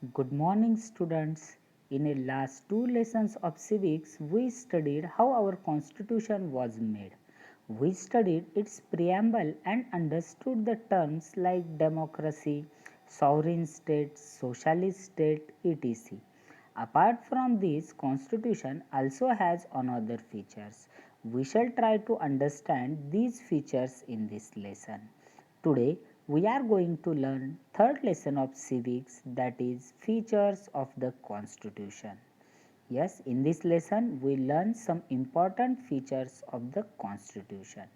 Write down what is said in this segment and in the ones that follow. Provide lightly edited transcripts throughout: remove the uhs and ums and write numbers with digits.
Good morning, students. In the last two lessons of civics, we studied how our constitution was made. We studied its preamble and understood the terms like democracy, sovereign state, socialist state, etc. Apart from this, constitution also has another features. We shall try to understand these features in this lesson. Today we are going to learn third lesson of civics, that is features of the constitution. Yes, in this lesson we learn some important features of the constitution.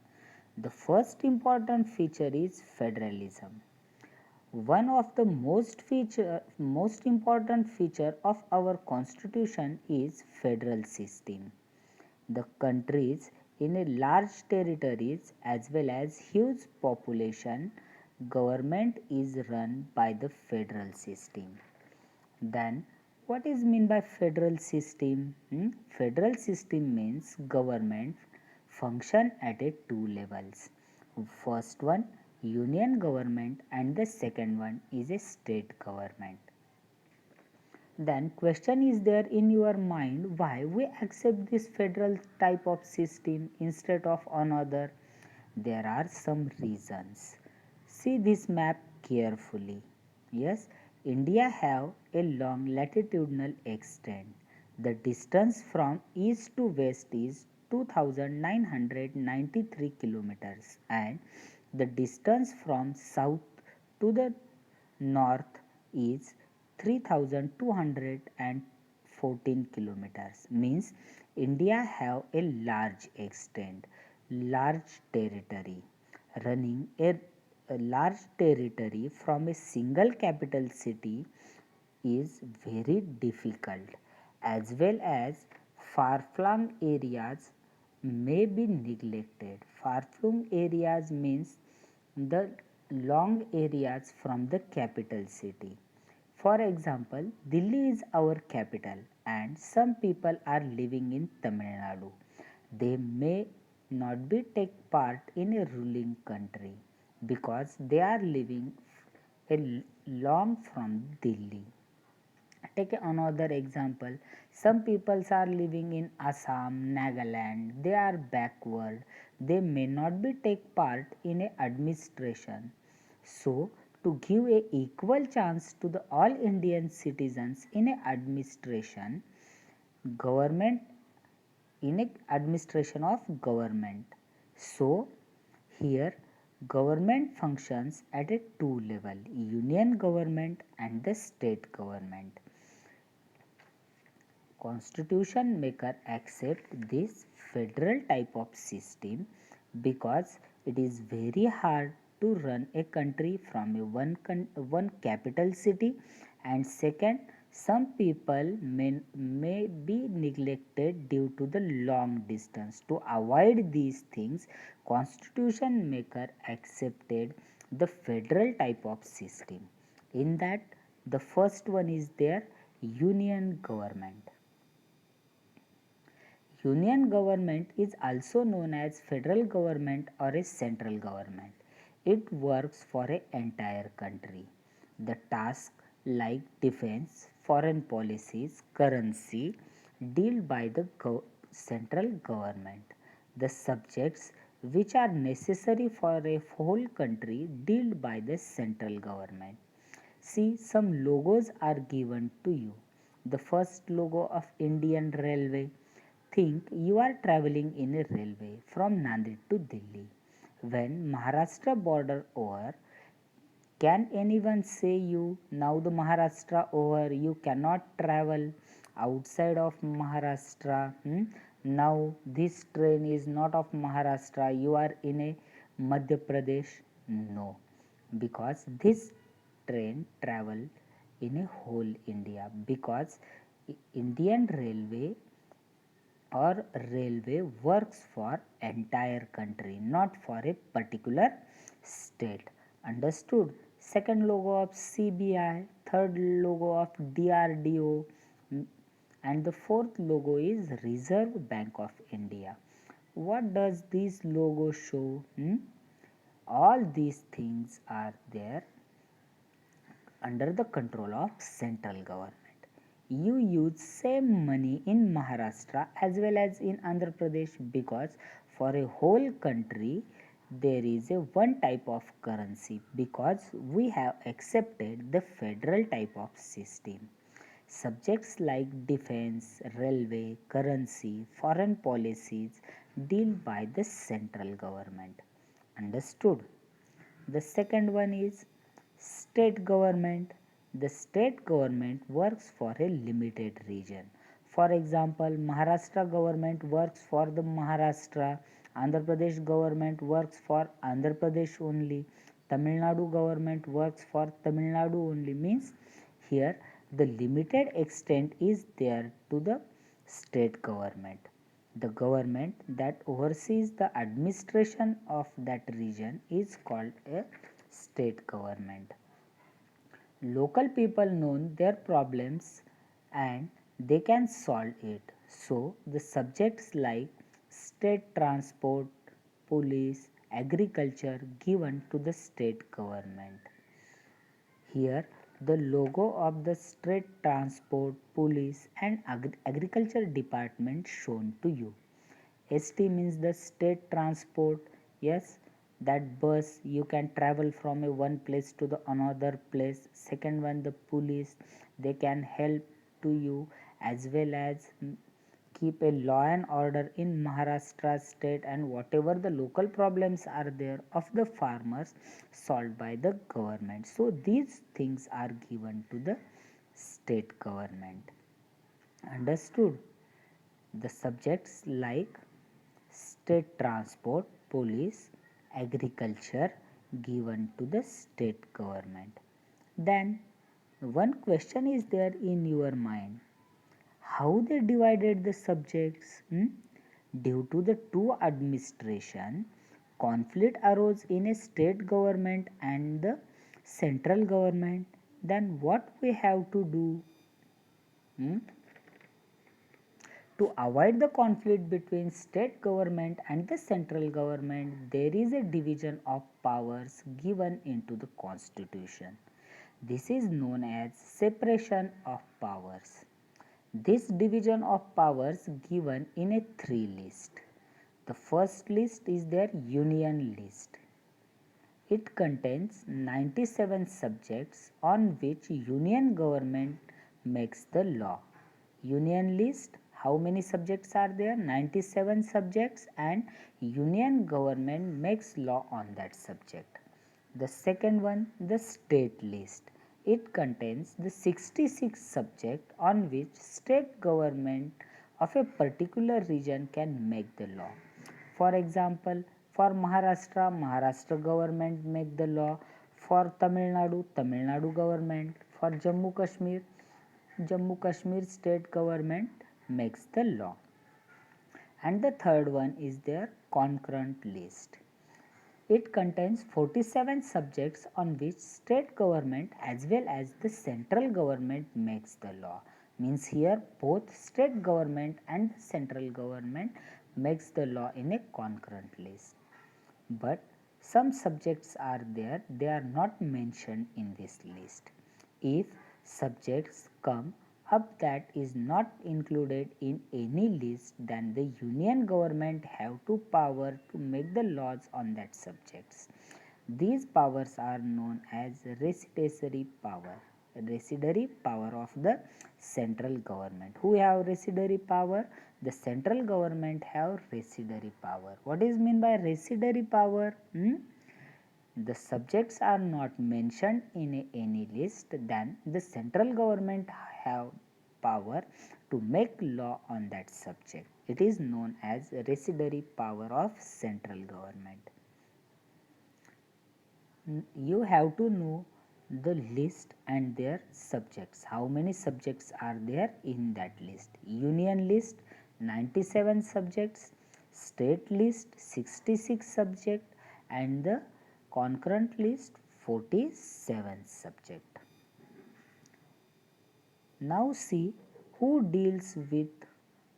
The first important feature is federalism. One of the most important feature of our constitution is federal system. The countries in a large territories as well as huge population government is run by the federal system. Then what is mean by federal system? Federal system means government function at a two levels. First one union government and the second one is a state government. Then question is there in your mind why we accept this federal type of system instead of another? There are some reasons. See this map carefully. Yes, India have a long latitudinal extent. The distance from east to west is 2993 kilometers and the distance from south to the north is 3214 kilometers. Means India have a large extent, large territory. Running a large territory from a single capital city is very difficult, as well as far-flung areas may be neglected. Far-flung areas means the long areas from the capital city. For example, Delhi is our capital and some people are living in Tamil Nadu. They may not be take part in a ruling country because they are living long from Delhi. Take another example. Some peoples are living in Assam, Nagaland. They are backward. They may not be take part in a administration. So, to give a equal chance to the all Indian citizens in a administration, government in a administration of government. So, here government functions at a two level, union government and the state government. Constitution maker accept this federal type of system because it is very hard to run a country from a one capital city, and second some people may be neglected due to the long distance. To avoid these things, constitution maker accepted the federal type of system. In that, the first one is their union government. Union government is also known as federal government or a central government. It works for an entire country. The tasks like defense, foreign policies, currency deal by the central government. The subjects which are necessary for a whole country deal by the central government. See, some logos are given to you. The first logo of Indian Railway. Think you are traveling in a railway from Nanded to Delhi. When Maharashtra border over, can anyone say you now the Maharashtra over? You cannot travel outside of Maharashtra. Now this train is not of Maharashtra. You are in a Madhya Pradesh. No, because this train travel in a whole India, because Indian Railway or railway works for entire country, not for a particular state. Understood? Second logo of CBI, third logo of DRDO, and the fourth logo is Reserve Bank of India. What does this logo show? All these things are there under the control of central government. You use same money in Maharashtra as well as in Andhra Pradesh, because for a whole country there is a one type of currency, because we have accepted the federal type of system. Subjects like defense, railway, currency, foreign policies deal by the central government. Understood? The second one is state government. The state government works for a limited region. For example, Maharashtra government works for the Maharashtra, Andhra Pradesh government works for Andhra Pradesh only, Tamil Nadu government works for Tamil Nadu only. Means here the limited extent is there to the state government. The government that oversees the administration of that region is called a state government. Local people know their problems and they can solve it. So, the subjects like state transport, police, agriculture given to the state government. Here, the logo of the state transport, police, and agriculture department shown to you. ST means the state transport. Yes, that bus you can travel from a one place to the another place. Second one, the police, they can help to you as well as keep a law and order in Maharashtra state, and whatever the local problems are there of the farmers solved by the government. So these things are given to the state government. Understood? The subjects like state transport, police, agriculture given to the state government. Then one question is there in your mind, how they divided the subjects? Due to the two administration, conflict arose in a state government and the central government. Then what we have to do? Hmm? To avoid the conflict between state government and the central government, there is a division of powers given into the constitution. This is known as separation of powers. This division of powers given in a three list. The first list is their union list. It contains 97 subjects on which union government makes the law. Union list, how many subjects are there? 97 subjects, and union government makes law on that subject. The second one, the state list. It contains the 66 subject on which state government of a particular region can make the law. For example, for Maharashtra, Maharashtra government make the law. For Tamil Nadu, Tamil Nadu government. For Jammu Kashmir, Jammu Kashmir state government makes the law. And the third one is their concurrent list. It contains 47 subjects on which state government as well as the central government makes the law. Means here both state government and central government makes the law in a concurrent list. But some subjects are there, they are not mentioned in this list. If subjects come up that is not included in any list, then the union government have to power to make the laws on that subjects. These powers are known as residuary power. Residuary power of the central government. Who have residuary power? The central government have residuary power. What is mean by residuary power? The subjects are not mentioned in any list, then the central government have power to make law on that subject. It is known as residuary power of central government. You have to know the list and their subjects. How many subjects are there in that list? Union list 97 subjects, state list 66 subjects, and the concurrent list 47 subject. Now see who deals with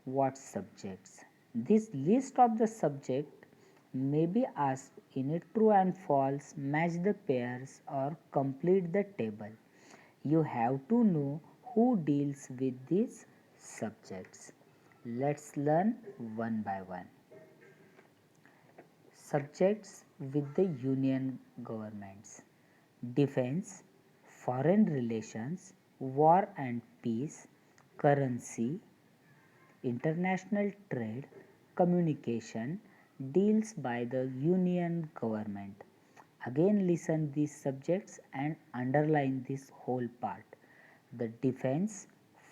what subjects. This list of the subject may be asked in a true and false, match the pairs or complete the table. You have to know who deals with these subjects. Let's learn one by one. Subjects with the union governments: defense, foreign relations, war and peace, currency, international trade, communication, deals by the union government. Again listen these subjects and underline this whole part. The defense,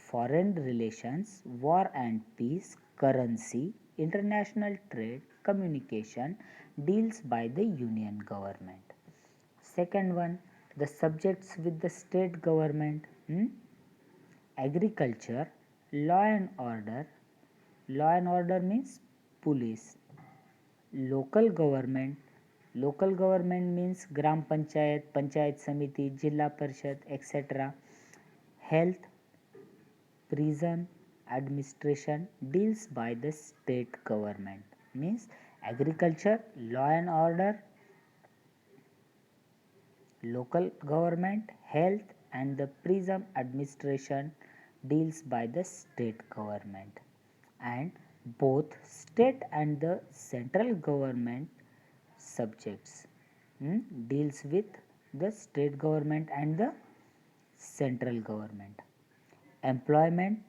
foreign relations, war and peace, currency, international trade, communication, deals by the union government. Second one, the subjects with the state government: agriculture, law and order. Law and order means police. Local government. Local government means gram panchayat, panchayat samiti, jilla parishad, etc. Health, prison, administration, deals by the state government. Means agriculture, law and order, local government, health, and the prison administration deals by the state government. And both state and the central government subjects deals with the state government and the central government. Employment,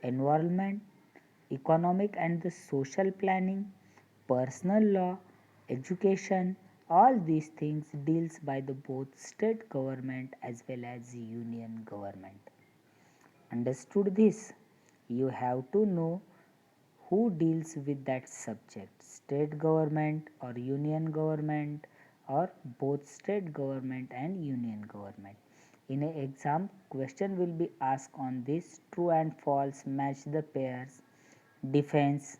environment, economic and the social planning, personal law, education, all these things deals by the both state government as well as union government. Understood this? You have to know who deals with that subject: state government or union government, or both state government and union government. In an exam, question will be asked on this: true and false, match the pairs. Defense.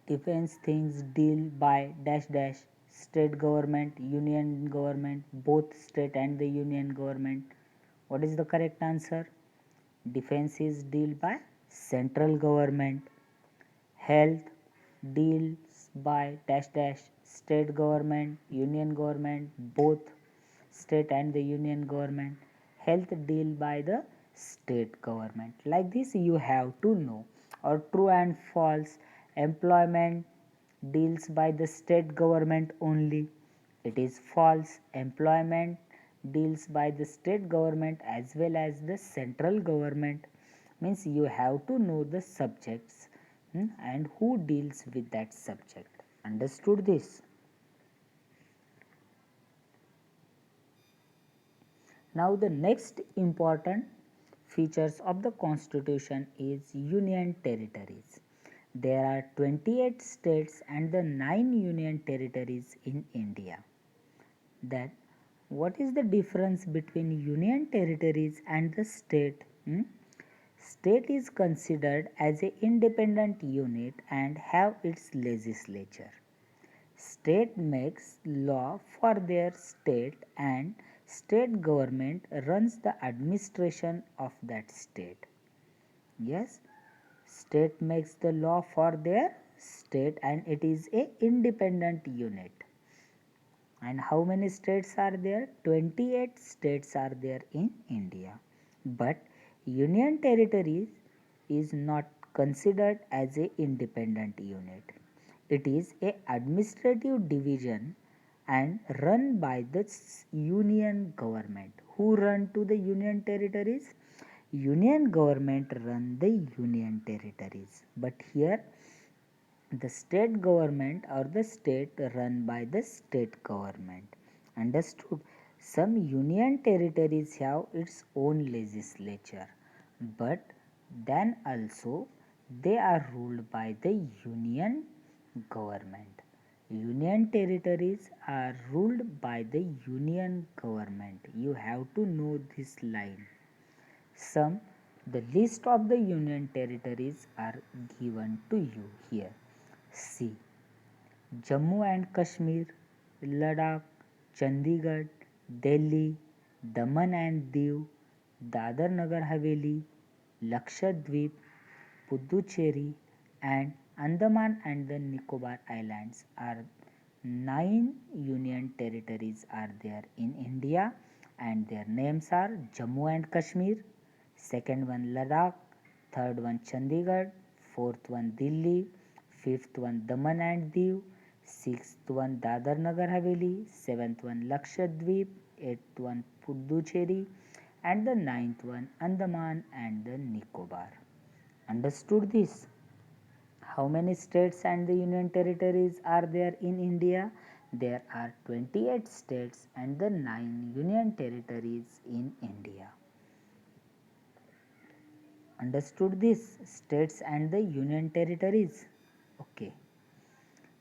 Defense things deal by dash dash, state government, union government, both state and the union government. What is the correct answer? Defense is deal by central government. Health deals by dash dash, state government, union government, both state and the union government. Health deal by the state government. Like this you have to know. Or true and false, employment deals by the state government only. It is false. Employment deals by the state government as well as the central government. Means you have to know the subjects and who deals with that subject. Understood this? Now the next important features of the constitution is union territories. There are 28 states and the 9 union territories in India. Then what is the difference between union territories and the state? State is considered as an independent unit and have its legislature. State makes law for their state and state government runs the administration of that state. Yes, state makes the law for their state and it is a independent unit. And how many states are there? 28 states are there in India. But union territories is not considered as a independent unit. It is a administrative division and run by the union government. Who run to the union territories? Union government run the union territories. But here the state government or the state run by the state government. Understood? Some union territories have its own legislature, but then also they are ruled by the union government. Union territories are ruled by the union government. You have to know this line. Some the list of the union territories are given to you here. See: Jammu and Kashmir, Ladakh, Chandigarh, Delhi, Daman and Diu, Dadar Nagar Haveli, Lakshadweep, Puducherry, and Andaman and the Nicobar Islands are 9 union territories are there in India, and their names are Jammu and Kashmir, second one Ladakh, third one Chandigarh, fourth one Delhi, fifth one Daman and Diu, sixth one Dadar Nagar Haveli, seventh one Lakshadweep, eighth one Puducherry, and the ninth one Andaman and the Nicobar. Understood this? How many states and the union territories are there in India? There are 28 states and the 9 union territories in India. Understood this? States and the union territories. Okay.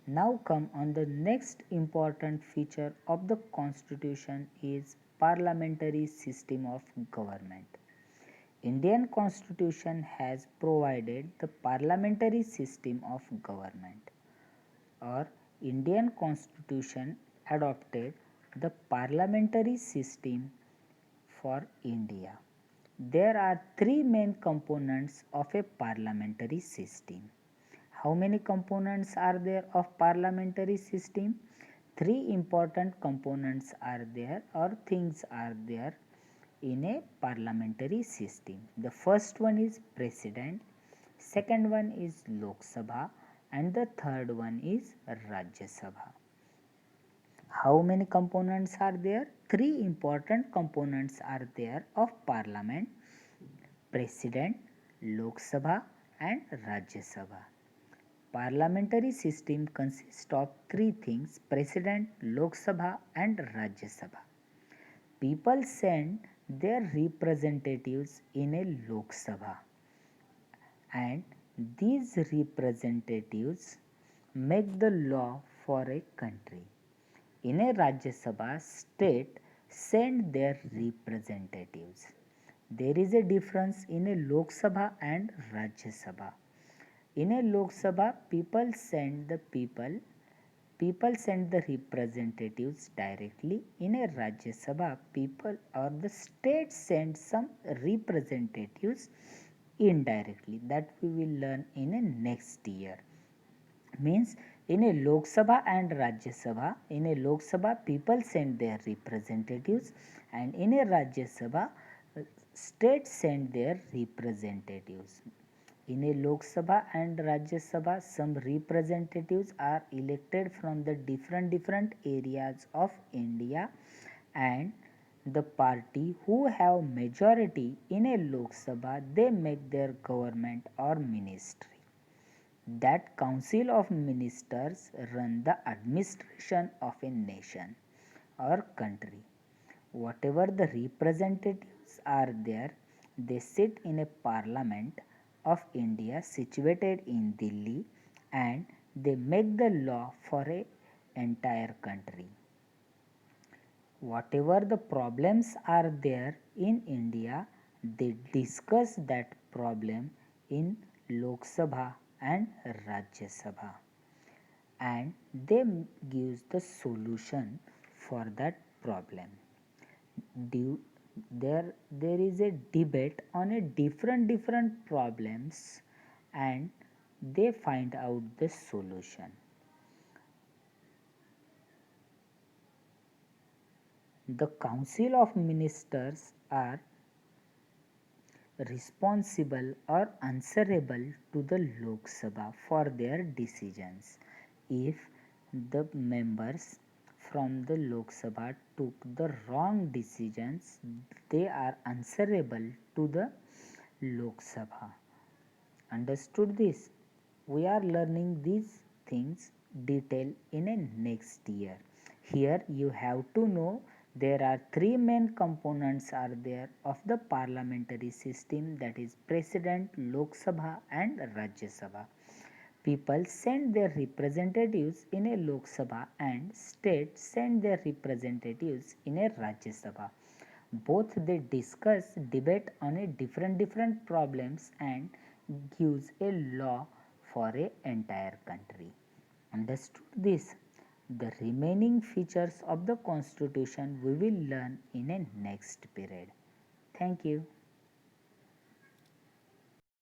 Now come on the next important feature of the constitution is parliamentary system of government. Indian constitution has provided the parliamentary system of government, or Indian constitution adopted the parliamentary system for India. There are three main components of a parliamentary system. How many components are there of parliamentary system? Three important components are there, or things are there in a parliamentary system. The first one is president, second one is Lok Sabha, and the third one is Rajya Sabha. How many components are there? Three important components are there of parliament: president, Lok Sabha, and Rajya Sabha. Parliamentary system consists of three things: president, Lok Sabha, and Rajya Sabha. People send their representatives in a Lok Sabha, and these representatives make the law for a country. In a Rajya Sabha, state send their representatives. There is a difference in a Lok Sabha and Rajya Sabha. In a Lok Sabha, people send the representatives directly. In a Rajya Sabha, people or the state send some representatives indirectly. That we will learn in a next year. Means in a Lok Sabha and Rajya Sabha, in a Lok Sabha people send their representatives, and in a Rajya Sabha states send their representatives. In a Lok Sabha and Rajya Sabha, some representatives are elected from the different areas of India, and the party who have majority in a Lok Sabha, they make their government or ministry. That council of ministers run the administration of a nation or country. Whatever the representatives are there, they sit in a parliament of India situated in Delhi, and they make the law for a entire country. Whatever the problems are there in India, they discuss that problem in Lok Sabha and Rajya Sabha, and they gives the solution for that problem. Due, there is a debate on a different problems, and they find out the solution. The council of ministers are responsible or answerable to the Lok Sabha for their decisions. If the members from the Lok Sabha took the wrong decisions, they are answerable to the Lok Sabha. Understood this? We are learning these things detail in a next year. Here you have to know there are three main components are there of the parliamentary system, that is president, Lok Sabha and Rajya Sabha. People send their representatives in a Lok Sabha and states send their representatives in a Rajya Sabha. Both they discuss, debate on a different problems and gives a law for a entire country. Understood this? The remaining features of the constitution we will learn in a next period. Thank you.